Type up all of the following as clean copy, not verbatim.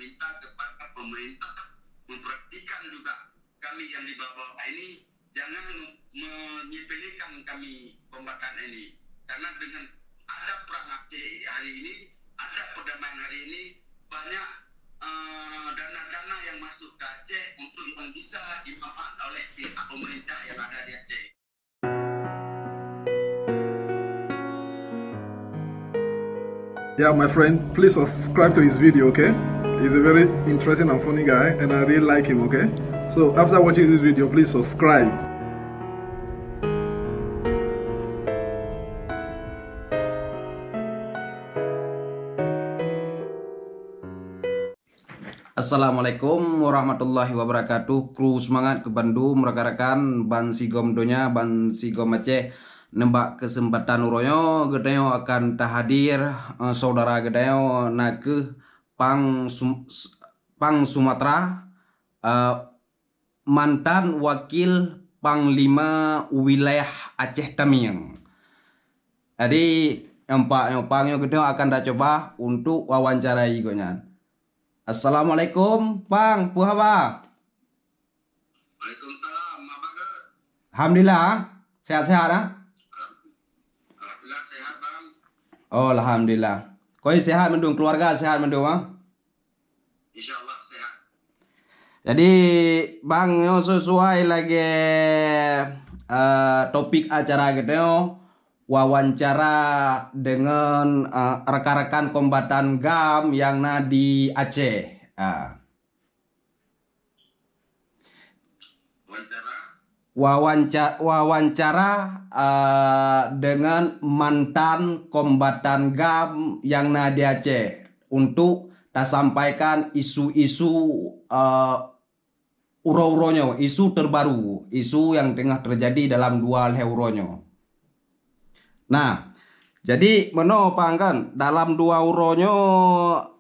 meminta kepada pemerintah memperhatikan juga kami yang di bawah ini, jangan menyepelekan kami kombatan ini. Karena dengan ada perang Aceh hari ini, ada perdamaian hari ini, banyak dana-dana yang masuk ke Aceh untuk yang bisa dimanfaatkan oleh pihak pemerintah yang ada di Aceh. Yeah, my friend, please subscribe to his video, okay? He's a very interesting and funny guy, and I really like him, okay? So after watching this video, please subscribe. Assalamualaikum warahmatullahi wabarakatuh. Kru semangat ke Bandung, rekan-rekan ban sigom donya, ban sigom Aceh. Nembak kesempatan uroyo gedayo akan tahadir saudara gedayo nak pang Sumatera, mantan wakil Panglima wilayah Aceh Tamiang. Jadi pangyo gedayo akan dah coba untuk wawancarai gonya. Assalamualaikum, Pang. Puhaba. Waalaikumsalam. Apa ke? Alhamdulillah, sehat-sehat ah. Alhamdulillah sehat, Bang. Oh, alhamdulillah. Koi sehat mendung, keluarga sehat mendung ah. Insyaallah sehat. Jadi, Bang, yo sesuai lagi topik acara gitu, wawancara dengan rekan-rekan kombatan GAM yang di Aceh. Wawancara dengan mantan kombatan GAM yang di Aceh untuk tak sampaikan isu-isu uro-uronyo, isu terbaru, isu yang tengah terjadi dalam dua leuronyo. Nah, jadi Pang kan dalam dua uronyo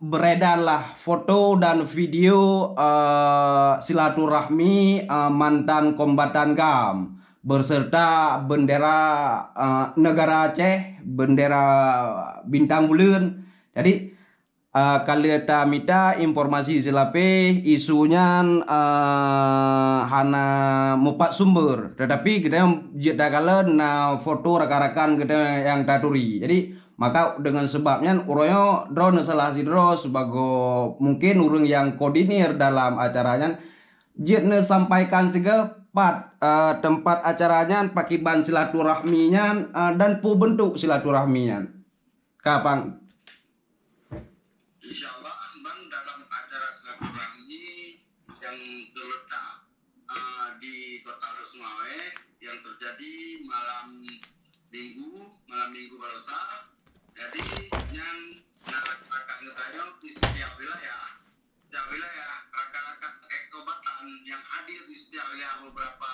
beredarlah foto dan video silaturahmi mantan kombatan GAM berserta bendera negara Aceh, bendera bintang bulan. Jadi kalau kita minta informasi selape isunya hana mupat sumber, tetapi kita jeda kala na foto rekan-rekan kita yang taturi. Jadi maka dengan sebabnya uroyo drone salah si drone sebagai mungkin urang yang koordinir dalam acaranya jeda sampaikan sega tempat acaranya pakiban silaturahminya dan pu bentuk silaturahminya. Kapang Insyaallah, Bang, dalam acara silaturahmi yang terletak di Kota Lusmawe yang terjadi malam minggu barusan. Jadi yang rakan-rakan ngetanya di setiap wilayah rakan-rakan ekobatan yang hadir di setiap wilayah beberapa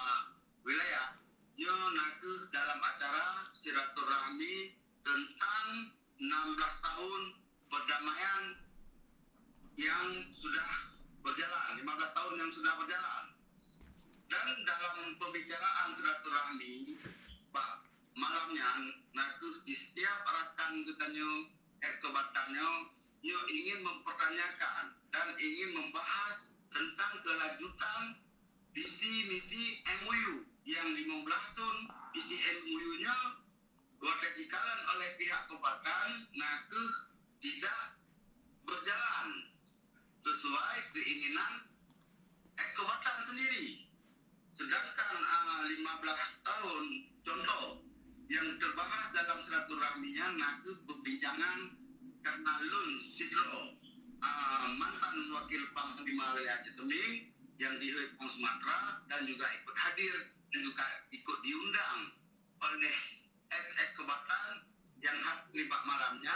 wilayah nyo naku dalam acara silaturahmi tentang 16 tahun perdamaian yang sudah berjalan, 15 tahun yang sudah berjalan. Dan dalam pembicaraan silaturahmi malamnya naku di setiap rakan getanyo ekobatanyo nyo ingin mempertanyakan dan ingin membahas tentang kelanjutan visi misi MOU yang 15 tahun visi MOU-nya dikatakan oleh pihak kobatan naku tidak berjalan sesuai keinginan ekobatan sendiri. Sedangkan 15 tahun contoh yang terbahas dalam silaturahminya naku perbincangan karena Lun Sidro mantan wakil Panglima wilayah Aceh Tamiang yang di Pang Sumatera dan juga ikut hadir dan juga ikut diundang oleh ekobatan yang terlibat malamnya.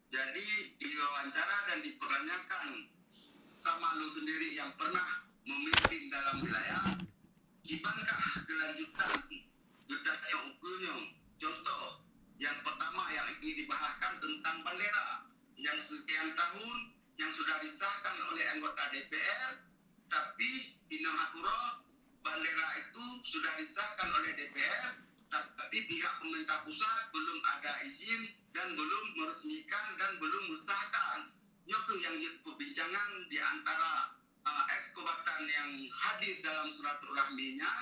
Jadi diwawancara dan dipertanyakan sama lu sendiri yang pernah memimpin dalam wilayah, gimana kelanjutan gedahnya ukurnya. Contoh yang pertama yang ingin dibahaskan tentang bendera yang sekian tahun yang sudah disahkan oleh anggota DPR, tapi Inahapura bendera itu sudah disahkan oleh DPR, tapi pihak pemerintah pusat belum ada izin dan belum meresmikan dan belum mensahkan. Itu yang perbincangan di hadir dalam silaturahminya.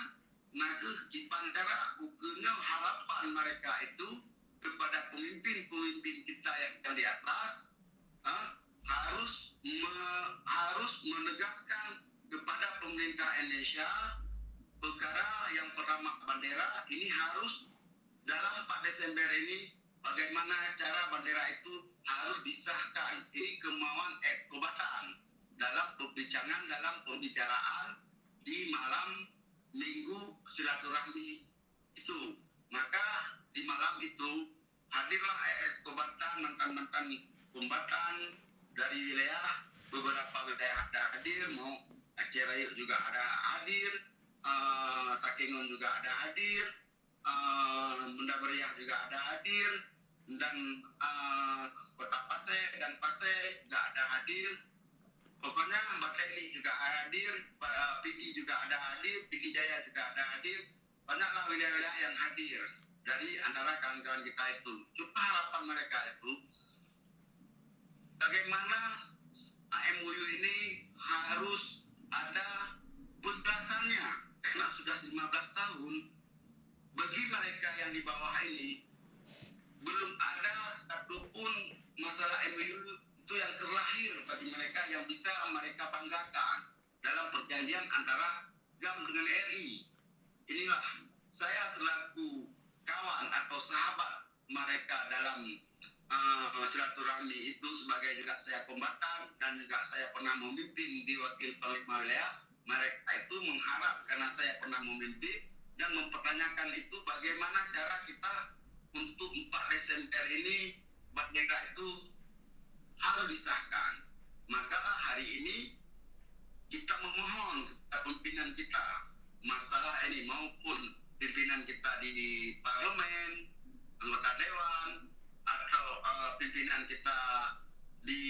Nah, kipantara ukurnya harapan mereka itu kepada pemimpin-pemimpin kita yang di atas, harus menegaskan kepada pemerintah Indonesia perkara yang pertama bendera ini harus dalam 4 Desember ini bagaimana cara bendera itu harus disahkan. Ini kemauan Ekobatan dalam pembicaraan di malam Minggu silaturahmi itu. Maka di malam itu hadirlah Ekobatan, mantan-mantan kombatan dari wilayah, beberapa wilayah ada hadir, mau Aceh Rayu juga ada hadir, Takengon juga ada hadir, Bunda Meriah juga ada hadir, dan Kota Pasai dan Pasai juga ada hadir. Pokoknya Mbak Teli juga ada hadir, Pidi juga ada hadir, Pidi Jaya juga ada hadir. Banyaklah wilayah-wilayah yang hadir dari antara kawan-kawan kita itu. Cuma harapan mereka itu bagaimana MOU ini harus ada penjelasannya, karena sudah 15 tahun bagi mereka yang di bawah ini belum ada satupun masalah MOU itu yang terlahir bagi mereka yang bisa mereka banggakan dalam perjanjian antara GAM dengan RI. Inilah saya selaku kawan atau sahabat mereka dalam silaturahmi itu, sebagai juga saya kombatan dan juga saya pernah memimpin di Wakil Panglima Wilayah. Mereka itu mengharap karena saya pernah memimpin dan mempertanyakan itu bagaimana cara kita untuk 4 Desember ini bendera itu harus disahkan. Maka hari ini kita memohon kepada pimpinan kita masalah ini maupun pimpinan kita di parlemen, anggota dewan, atau pimpinan kita di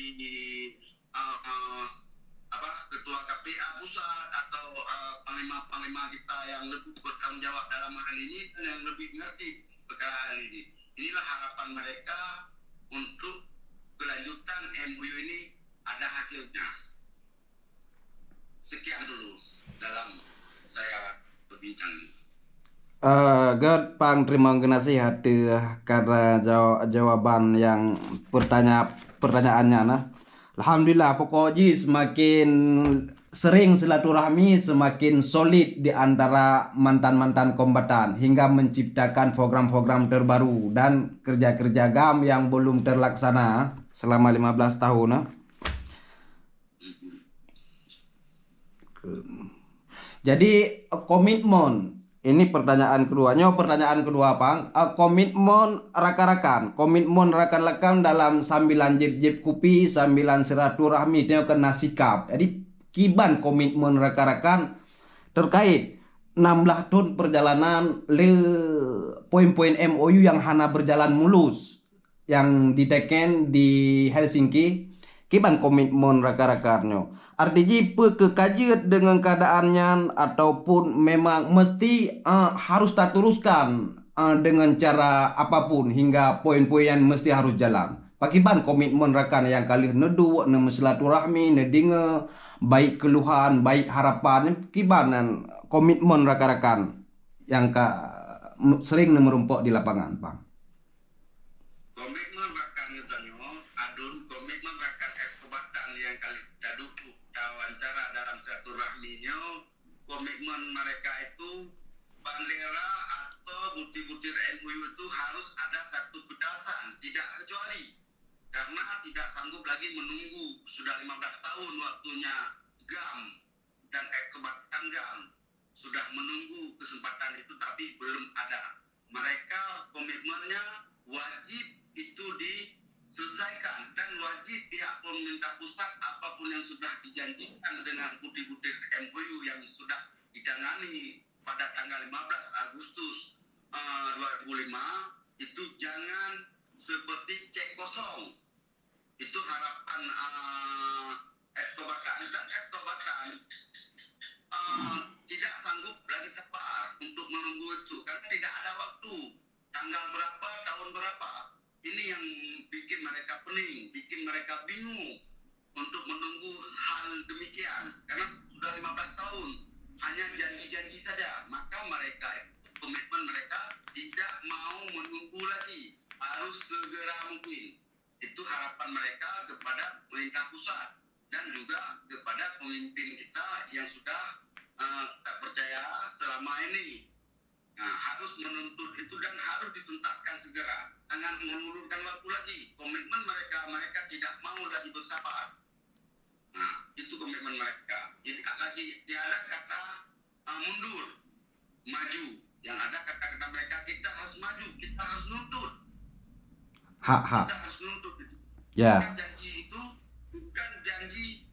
ketua KPA pusat atau panglima-panglima kita yang lebih bertanggung jawab dalam hal ini dan yang lebih mengerti perkara hal ini. Inilah harapan mereka untuk kelanjutan MOU ini ada hasilnya. Sekian dulu dalam saya berbincang ini. God pang terima nasihat karena jawaban yang pertanyaannya nah. Alhamdulillah pokoknya semakin sering silaturahmi semakin solid di antara mantan-mantan kombatan hingga menciptakan program-program terbaru dan kerja-kerja GAM yang belum terlaksana selama 15 tahun nah. Jadi komitmen ini pertanyaan kedua Pang, komitmen rakan-rakan dalam sambilan jeb-jeb kupi sambilan silaturahmi itu kena sikap. Jadi kiban komitmen rakan-rakan terkait 16 tahun perjalanan le poin-poin MOU yang hana berjalan mulus yang diteken di Helsinki. Kiban komitmen rakan-rakannya. Artinya kekajian dengan keadaannya ataupun memang mesti harus tak teruskan dengan cara apapun hingga poin-poin yang mesti harus jalan. Pakiban komitmen rakan yang kali nedu silaturahmi nedinge baik keluhan baik harapan kibanan komitmen rakan-rakan yang sering merumpok di lapangan, Bang. Komitmen rakan ngetanyo adun komitmen rakan Ekobatan yang kali duduk wawancara dalam silaturahminya, komitmen mereka itu bendera atau butir-butir MOU itu harus ada satu batasan, tidak kecuali karena tidak sanggup lagi menunggu sudah 15 tahun waktunya GAM dan Ekobatan GAM sudah menunggu kesempatan itu tapi belum ada. Mereka komitmennya wajib itu diselesaikan dan wajib pihak pemerintah pusat apapun yang sudah dijanjikan dengan butir-butir MOU yang sudah ditangani pada tanggal 15 Agustus 2005 itu jangan seperti cek kosong. Itu harapan Ekobatan dan Ekobatan tidak sanggup lagi sabar untuk menunggu itu karena tidak ada waktu tanggal berapa tahun berapa. Ini yang bikin mereka pening, bikin mereka bingung untuk menunggu hal demikian karena sudah 15 tahun mundur, maju. Yang ada kata-kata mereka, kita harus maju, kita harus nuntut. Hak. Kita harus nuntut itu. Ya. Janji itu bukan janji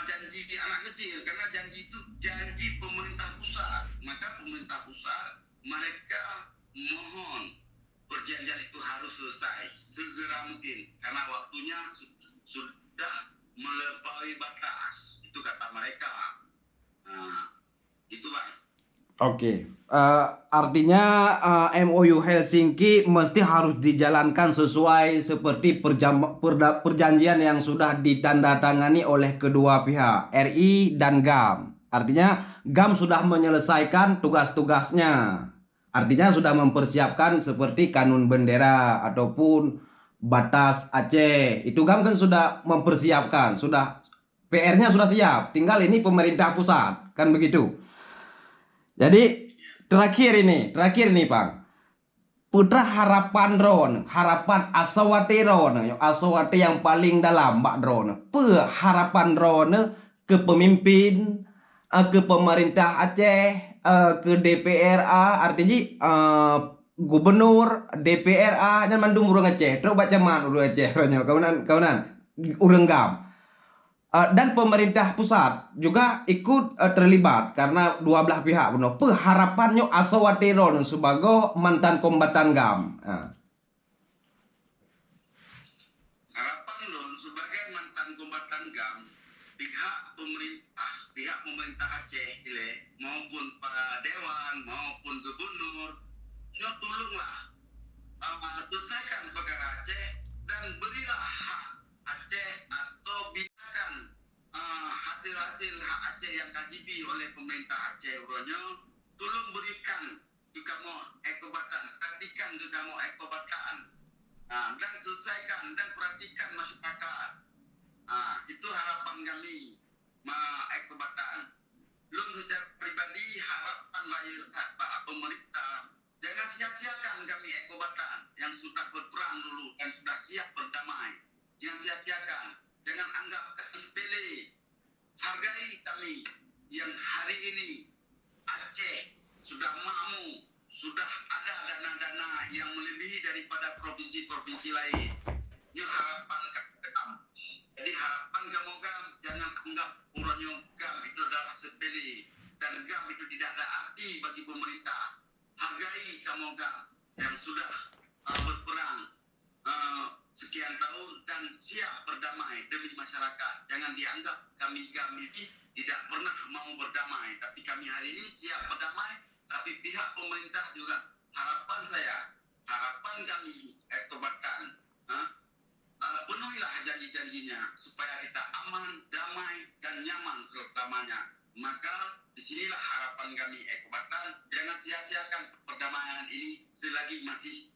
janji di anak kecil, karena janji itu janji pemerintah pusat. Maka pemerintah pusat mereka mohon perjanjian itu harus selesai segera mungkin, karena waktunya sudah melampaui batas. Itu kata mereka. Itu Bang. Oke, artinya MOU Helsinki mesti harus dijalankan sesuai seperti perjanjian yang sudah ditandatangani oleh kedua pihak, RI dan GAM. Artinya GAM sudah menyelesaikan tugas-tugasnya. Artinya sudah mempersiapkan seperti kanun bendera ataupun batas Aceh. Itu GAM kan sudah mempersiapkan, sudah PR-nya sudah siap. Tinggal ini pemerintah pusat, kan begitu. Jadi terakhir nih Bang, putra harapan drone, harapan Asawati drone, Asawati yang paling dalam Mbak drone, harapan drone ke pemimpin, ke pemerintah Aceh, ke DPRA, artinya gubernur, DPRA, dan mandum urang Aceh, terus baca man urang Aceh, kawanan urang GAM. Dan pemerintah pusat juga ikut terlibat karena dua belah pihak benar. Harapannya Asawati Ron sebagai mantan kombatan GAM. Harapan Ron sebagai mantan kombatan GAM, pihak pemerintah Aceh maupun Pak Dewan maupun gubernur, tolonglah selesaikan perkara Aceh dan berilah hak Aceh atau hasil hak Aceh yang kajibi oleh pemerintah Aceh uronyo, tolong berikan juga mau ekobatan, perhatikan juga mau ekobatan, dan selesaikan dan perhatikan masyarakat. Itu harapan kami ekobatan. Lu secara pribadi harapan rakyat Pak pemerintah, jangan sia-siakan kami ekobatan yang sudah berperang dulu dan sudah siap berdamai. Jangan sia-siakan, jangan anggap sepele. Hargai kami yang hari ini Aceh sudah makmur, sudah ada dana-dana yang melebihi daripada provinsi-provinsi lain. Ini harapan kami. Jadi harapan kamu GAM, jangan anggap uranyo GAM itu adalah sepele dan GAM itu tidak ada arti bagi pemerintah. Hargai kamu GAM yang sudah berperang sekian tahun dan siap berdamai demi masyarakat. Jangan dianggap kami ini tidak pernah mau berdamai, tapi kami hari ini siap berdamai. Tapi pihak pemerintah juga harapan kami ekobatan, penuhilah janji-janjinya supaya kita aman, damai dan nyaman selamanya. Maka disinilah harapan kami ekobatan. Jangan sia-siakan perdamaian ini selagi masih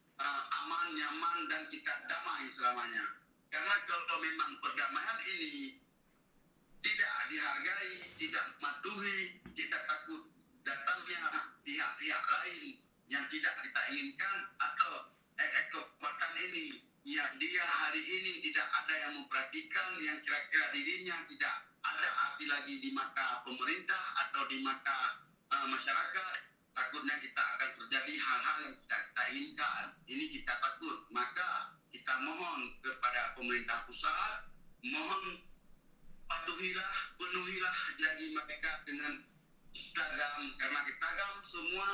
aman, nyaman dan kita damai selamanya. Karena kalau memang perdamaian ini tidak dihargai, tidak mematuhi, kita takut datangnya pihak-pihak lain yang tidak kita inginkan, atau kekuatan ini yang dia hari ini tidak ada yang memperhatikan, yang kira-kira dirinya tidak ada arti lagi di mata pemerintah atau di mata masyarakat. Takutnya kita akan terjadi hal-hal yang tidak kita inginkan. Ini kita takut. Maka kita mohon kepada pemerintah pusat, mohon penuhilah janji mereka dengan kita GAM. Karena kita GAM semua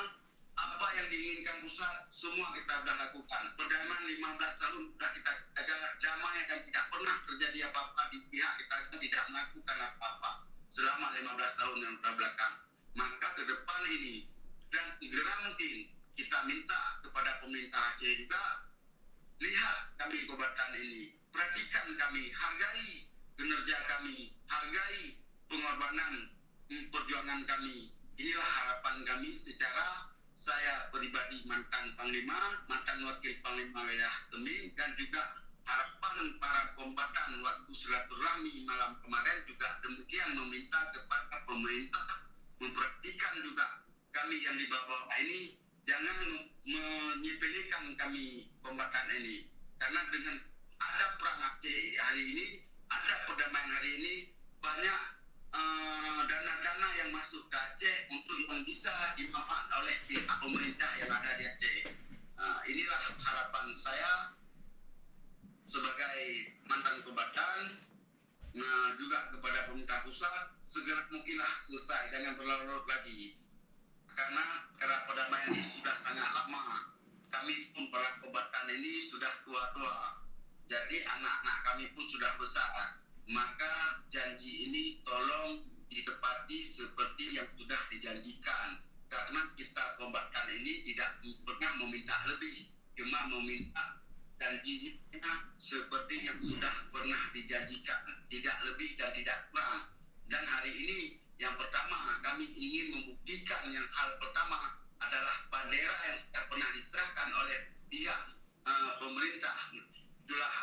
apa yang diinginkan pusat semua kita sudah lakukan. Perdamaian 15 tahun sudah kita jaga damai dan tidak pernah terjadi apa-apa di pihak kita tidak melakukan apa-apa selama 15 tahun yang terbelakang. Maka ke depan ini dan segera mungkin kita minta kepada pemerintah Aceh juga, lihat kami kebatan ini, perhatikan kami, hargai kinerja kami, hargai pengorbanan perjuangan kami. Inilah harapan kami secara saya pribadi mantan Panglima, mantan Wakil Panglima Wilayah Teming, dan juga harapan para kombatan waktu silaturahmi malam kemarin juga demikian, meminta kepada pemerintah memperhatikan juga kami yang di bawah ini, jangan menyepelekan kami kombatan ini. Karena dengan ada perang Aceh hari ini, ada perdamaian hari ini, banyak dana-dana yang masuk ke Aceh pemerintah pusat segera mungkinlah selesai, jangan berlarut lagi. Karena perdamaian ini sudah sangat lama. Kami pun para kombatan ini sudah tua-tua. Jadi anak-anak kami pun sudah besar. Maka janji ini tolong ditepati seperti yang sudah dijanjikan. Karena kita kombatan ini tidak pernah meminta lebih, cuma meminta janjinya seperti yang sudah pernah dijanjikan, tidak lebih dan tidak kurang. Dan hari ini yang pertama kami ingin membuktikan yang hal pertama adalah bendera yang tidak pernah diserahkan oleh pihak pemerintah, itulah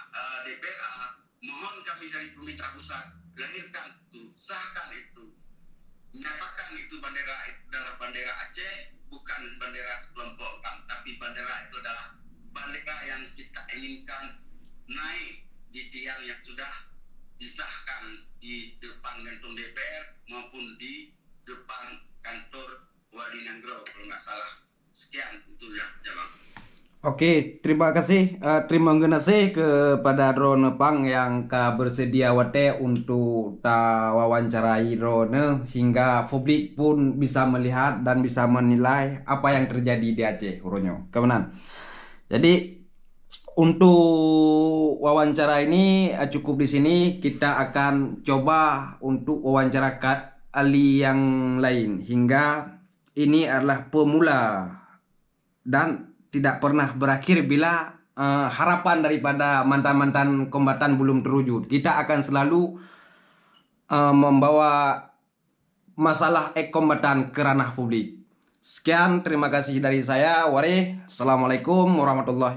DPR. Mohon kami dari pemerintah pusat lahirkan itu, sahkan itu, menyatakan itu bendera itu adalah bendera Aceh, bukan bendera sekelompok orang, tapi bendera itu adalah bendera yang kita inginkan naik di tiang yang sudah disahkan di depan kantor DPR maupun di depan kantor Wali Nanggro kalau nggak salah. Sekian itu ya, Bang. Oke, terima kasih kepada Drone Pang yang bersedia wate untuk wawancarai Drone hingga publik pun bisa melihat dan bisa menilai apa yang terjadi di Aceh, uronyo. Kemenan. Jadi untuk wawancara ini cukup di sini. Kita akan coba untuk wawancara ahli yang lain hingga ini adalah pemula dan tidak pernah berakhir bila harapan daripada mantan-mantan kombatan belum terwujud. Kita akan selalu membawa masalah kombatan ke ranah publik. Sekian, terima kasih dari saya. Assalamualaikum warahmatullahi wabarakatuh.